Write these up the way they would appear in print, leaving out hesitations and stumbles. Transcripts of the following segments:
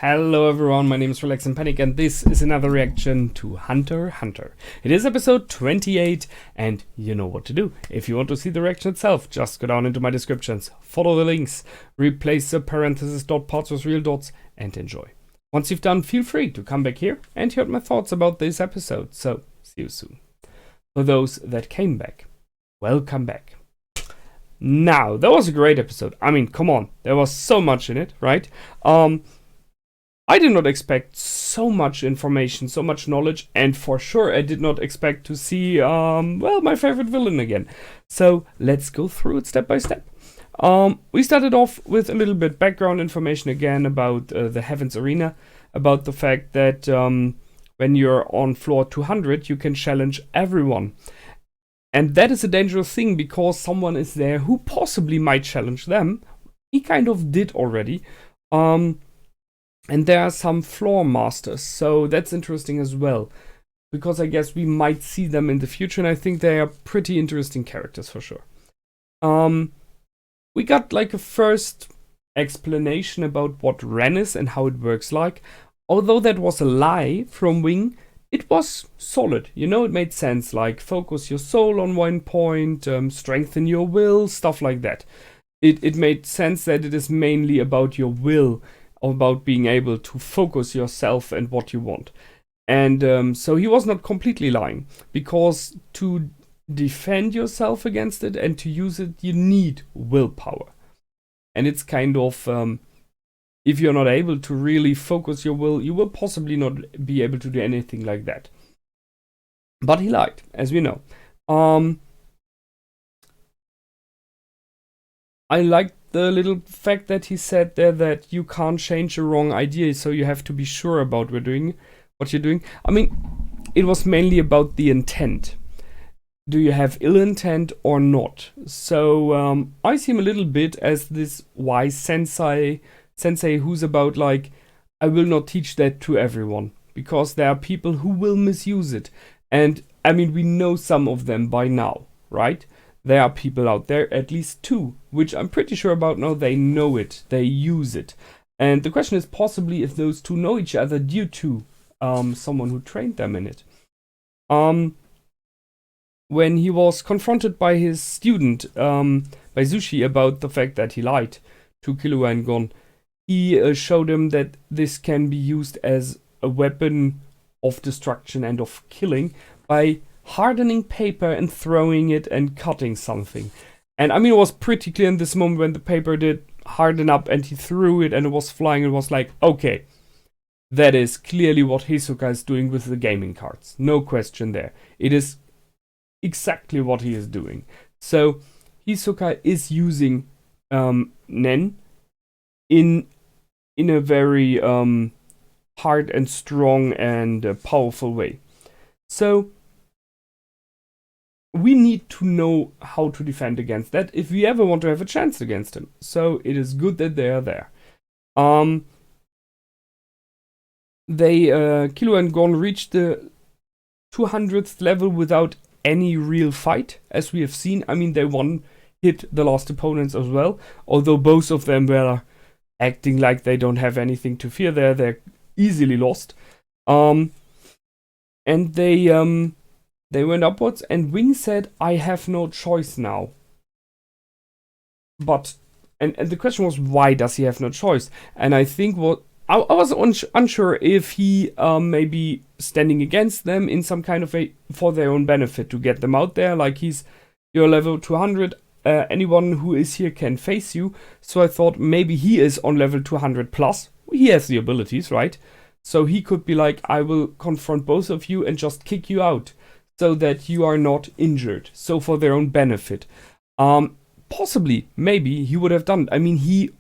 Hello everyone, my name is Relax and Panic and this is another reaction to Hunter x Hunter. It is episode 28 and you know what to do. If you want to see the reaction itself, just go down into my descriptions, follow the links, replace the parentheses dot parts with real dots and enjoy. Once you've done, feel free to come back here and hear my thoughts about this episode, so see you soon. For those that came back, welcome back. Now, that was a great episode. I mean, come on, there was so much in it, right? I did not expect so much information, so much knowledge, and for sure I did not expect to see, my favorite villain again. So let's go through it step by step. We started off with a little bit background information again about the Heavens Arena, about the fact that when you're on floor 200, you can challenge everyone. And that is a dangerous thing because someone is there who possibly might challenge them. He kind of did already. And there are some floor masters, so that's interesting as well. Because I guess we might see them in the future, and I think they are pretty interesting characters for sure. We got like a first explanation about what Ren is and how it works like. Although that was a lie from Wing, it was solid. You know, it made sense, like focus your soul on one point, strengthen your will, stuff like that. It made sense that it is mainly about your will, about being able to focus yourself and what you want. And so he was not completely lying, because to defend yourself against it and to use it, you need willpower. And it's kind of, if you're not able to really focus your will, you will possibly not be able to do anything like that. But he lied, as we know. I liked the little fact that he said there that you can't change a wrong idea, so you have to be sure about what you're doing. I mean, it was mainly about the intent. Do you have ill intent or not? So I see him a little bit as this wise sensei who's about like, I will not teach that to everyone, because there are people who will misuse it. And I mean, we know some of them by now, right? There are people out there, at least two, which I'm pretty sure about now, they know it, they use it. And the question is possibly if those two know each other due to someone who trained them in it. When he was confronted by his student, by Zushi, about the fact that he lied to Killua and Gon, he showed him that this can be used as a weapon of destruction and of killing by hardening paper and throwing it and cutting something. And I mean, it was pretty clear in this moment when the paper did harden up and he threw it and it was flying. It was like, okay, that is clearly what Hisoka is doing with the gaming cards. No question there. It is exactly what he is doing. So Hisoka is using Nen in a very hard and strong and powerful way. So we need to know how to defend against that if we ever want to have a chance against him. So it is good that they are there. Killua and Gon reached the 200th level without any real fight, as we have seen. I mean, they hit the last opponents as well, although both of them were acting like they don't have anything to fear there. They're easily lost. And they went upwards, and Wing said, I have no choice now. But, and the question was, why does he have no choice? And I think I was unsure if he maybe standing against them in some kind of way for their own benefit, to get them out there, like you're level 200, anyone who is here can face you. So I thought maybe he is on level 200 plus. He has the abilities, right? So he could be like, I will confront both of you and just kick you out, so that you are not injured. So for their own benefit. Possibly, maybe he would have done it. I mean, he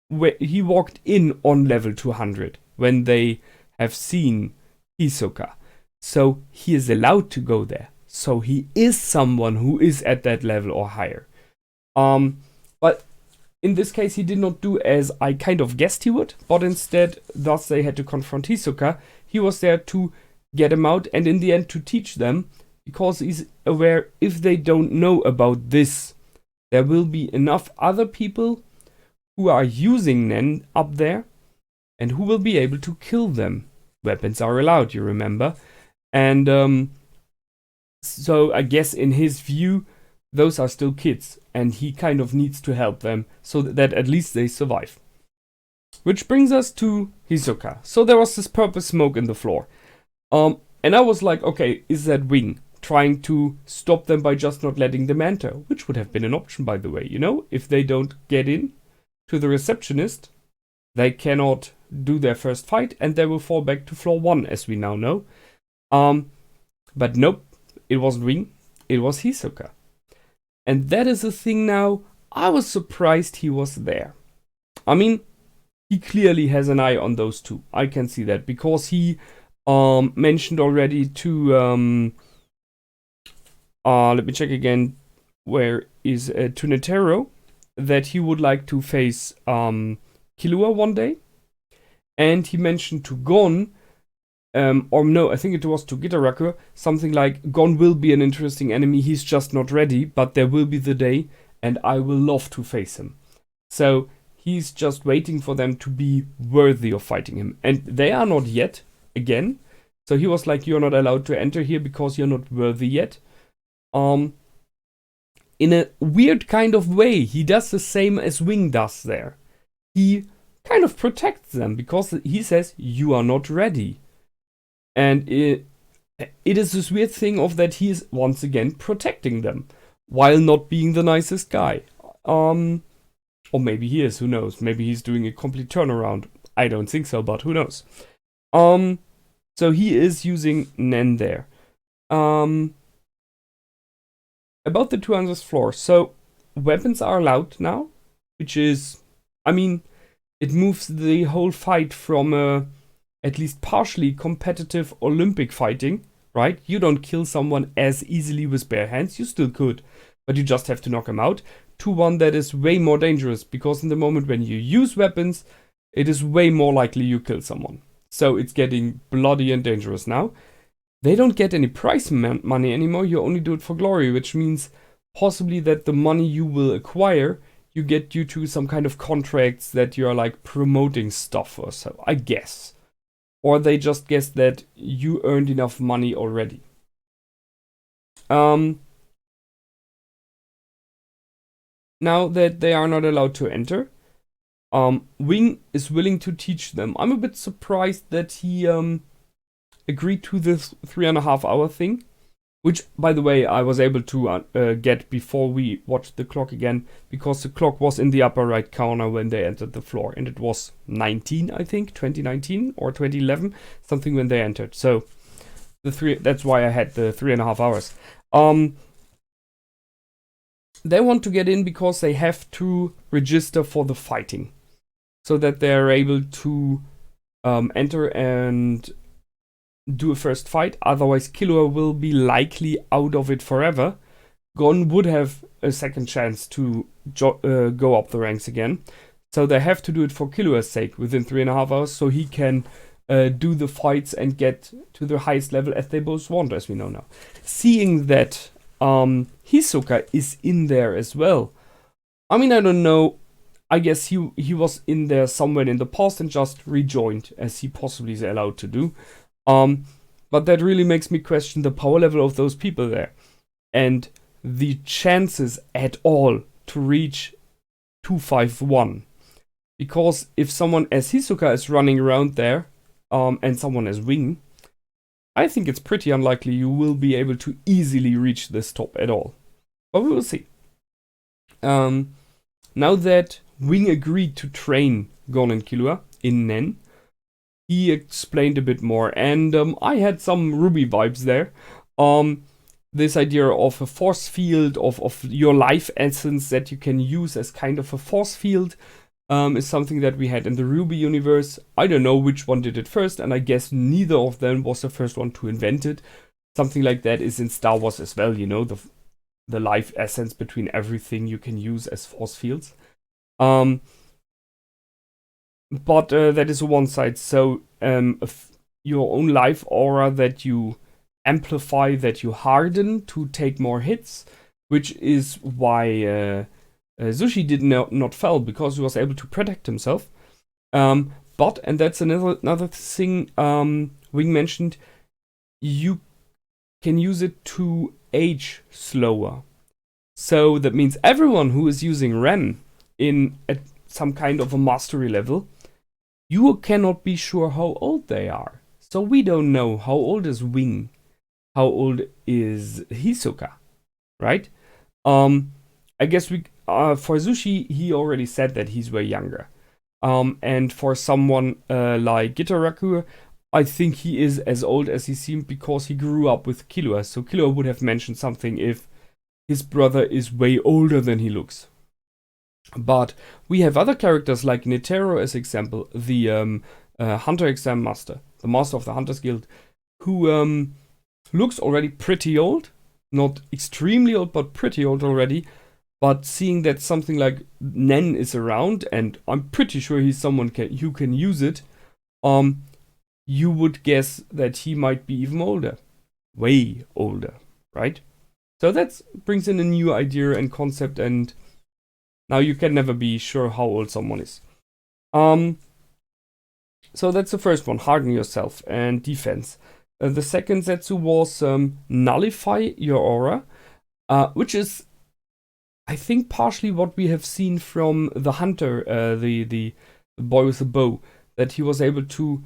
walked in on level 200 when they have seen Hisoka. So he is allowed to go there. So he is someone who is at that level or higher. But in this case, he did not do as I kind of guessed he would. But instead, thus they had to confront Hisoka. He was there to get him out, and in the end to teach them, because he's aware if they don't know about this, there will be enough other people who are using Nen up there, and who will be able to kill them. Weapons are allowed, you remember. And so I guess in his view, those are still kids, and he kind of needs to help them so that at least they survive. Which brings us to Hisoka. So there was this purple smoke in the floor. And I was like, okay, is that Wing trying to stop them by just not letting them enter? Which would have been an option, by the way. You know, if they don't get in to the receptionist, they cannot do their first fight, and they will fall back to floor 1, as we now know. But nope, it wasn't Wing, it was Hisoka. And that is the thing now, I was surprised he was there. I mean, he clearly has an eye on those two. I can see that, because he mentioned already to, let me check again, where is to Netero, that he would like to face Killua one day. And he mentioned to Gon, or no, I think it was to Gitaraku, something like, Gon will be an interesting enemy, he's just not ready, but there will be the day, and I will love to face him. So he's just waiting for them to be worthy of fighting him. And they are not yet, again. So he was like, you're not allowed to enter here because you're not worthy yet. In a weird kind of way, he does the same as Wing does there. He kind of protects them because he says, you are not ready. And it is this weird thing of that he is once again protecting them while not being the nicest guy. Or maybe he is, who knows? Maybe he's doing a complete turnaround. I don't think so, but who knows? So he is using Nen there. About the 200th floor. So weapons are allowed now, which is, I mean, it moves the whole fight from at least partially competitive Olympic fighting, right? You don't kill someone as easily with bare hands. You still could, but you just have to knock him out. To one that is way more dangerous, because in the moment when you use weapons, it is way more likely you kill someone. So it's getting bloody and dangerous now. They don't get any prize money anymore. You only do it for glory, which means possibly that the money you will acquire, you get due to some kind of contracts that you're like promoting stuff or so, I guess. Or they just guess that you earned enough money already. Now that they are not allowed to enter, Wing is willing to teach them. I'm a bit surprised that he agreed to this 3.5 hour thing, which, by the way, I was able to get before we watched the clock again, because the clock was in the upper right corner when they entered the floor, and it was 19, I think, 2019 or 2011, something when they entered. So that's why I had the 3.5 hours. They want to get in because they have to register for the fighting, so that they're able to enter and do a first fight. Otherwise, Killua will be likely out of it forever. Gon would have a second chance to go up the ranks again. So they have to do it for Killua's sake within 3.5 hours, so he can do the fights and get to the highest level as they both want, as we know now. Seeing that Hisoka is in there as well. I mean, I don't know. I guess he was in there somewhere in the past and just rejoined, as he possibly is allowed to do. But that really makes me question the power level of those people there. And the chances at all to reach 251. Because if someone as Hisoka is running around there, and someone as Wing, I think it's pretty unlikely you will be able to easily reach this top at all. But we will see. Now that Wing agreed to train Gon and Killua in Nen, he explained a bit more, and I had some Ruby vibes there. This idea of a force field, of your life essence that you can use as kind of a force field, is something that we had in the Ruby universe. I don't know which one did it first, and I guess neither of them was the first one to invent it. Something like that is in Star Wars as well, you know, the life essence between everything you can use as force fields. But that is one side. So your own life aura that you amplify, that you harden to take more hits, which is why Zushi did not fall, because he was able to protect himself. But, and that's another thing Wing mentioned, you can use it to age slower. So that means everyone who is using Ren in some kind of a mastery level, you cannot be sure how old they are. So we don't know how old is Wing, how old is Hisoka, right? I guess for Zushi, he already said that he's way younger. And for someone like Gitaraku, I think he is as old as he seemed because he grew up with Killua. So Killua would have mentioned something if his brother is way older than he looks. But we have other characters like Netero as example, the Hunter Exam Master, the Master of the Hunters Guild, who looks already pretty old. Not extremely old, but pretty old already. But seeing that something like Nen is around, and I'm pretty sure he's someone who can use it, you would guess that he might be even older. Way older, right? So that brings in a new idea and concept, and now you can never be sure how old someone is. So that's the first one, harden yourself and defense. The second Zetsu was nullify your aura, which is, I think, partially what we have seen from the hunter, the boy with the bow, that he was able to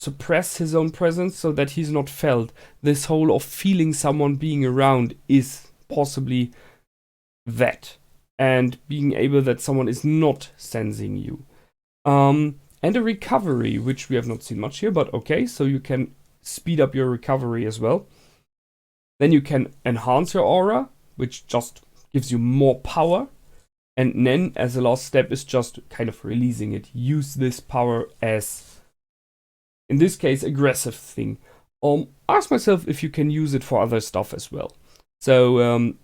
suppress his own presence so that he's not felt. This whole of feeling someone being around is possibly that, and being able that someone is not sensing you. And a recovery, which we have not seen much here, but okay, so you can speed up your recovery as well. Then you can enhance your aura, which just gives you more power. And then, as a last step, is just kind of releasing it. Use this power as, in this case, aggressive thing. Ask myself if you can use it for other stuff as well. So,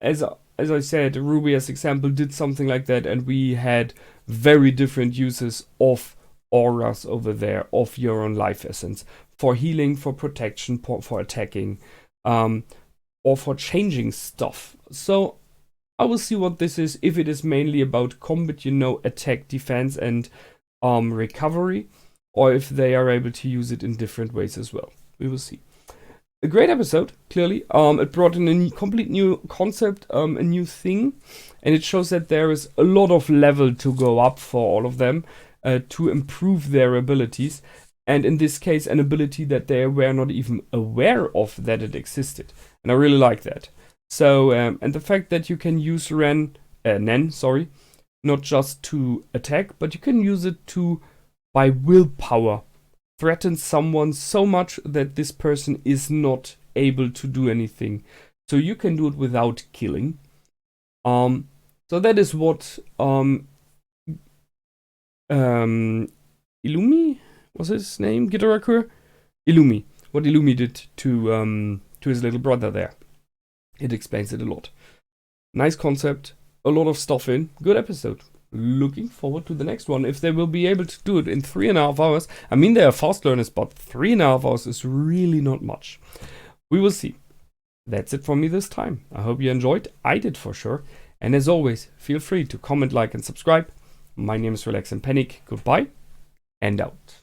as I said, Ruby as example did something like that, and we had very different uses of auras over there, of your own life essence. For healing, for protection, for attacking, or for changing stuff. So I will see what this is, if it is mainly about combat, attack, defense, and recovery, or if they are able to use it in different ways as well. We will see. A great episode, clearly. It brought in a complete new concept, a new thing, and it shows that there is a lot of level to go up for all of them to improve their abilities. And in this case, an ability that they were not even aware of that it existed. And I really like that. So, and the fact that you can use Nen, not just to attack, but you can use it to, by willpower, threaten someone so much that this person is not able to do anything. So you can do it without killing. So that is what Illumi was his name, Gitaraku? Illumi. What Illumi did to his little brother there. It explains it a lot. Nice concept, a lot of stuff in. Good episode. Looking forward to the next one. If they will be able to do it in 3.5 hours. I mean, they are fast learners, but 3.5 hours is really not much. We will see. That's it from me this time. I hope you enjoyed. I did for sure. And as always, feel free to comment, like, and subscribe. My name is Relax and Panic. Goodbye and out.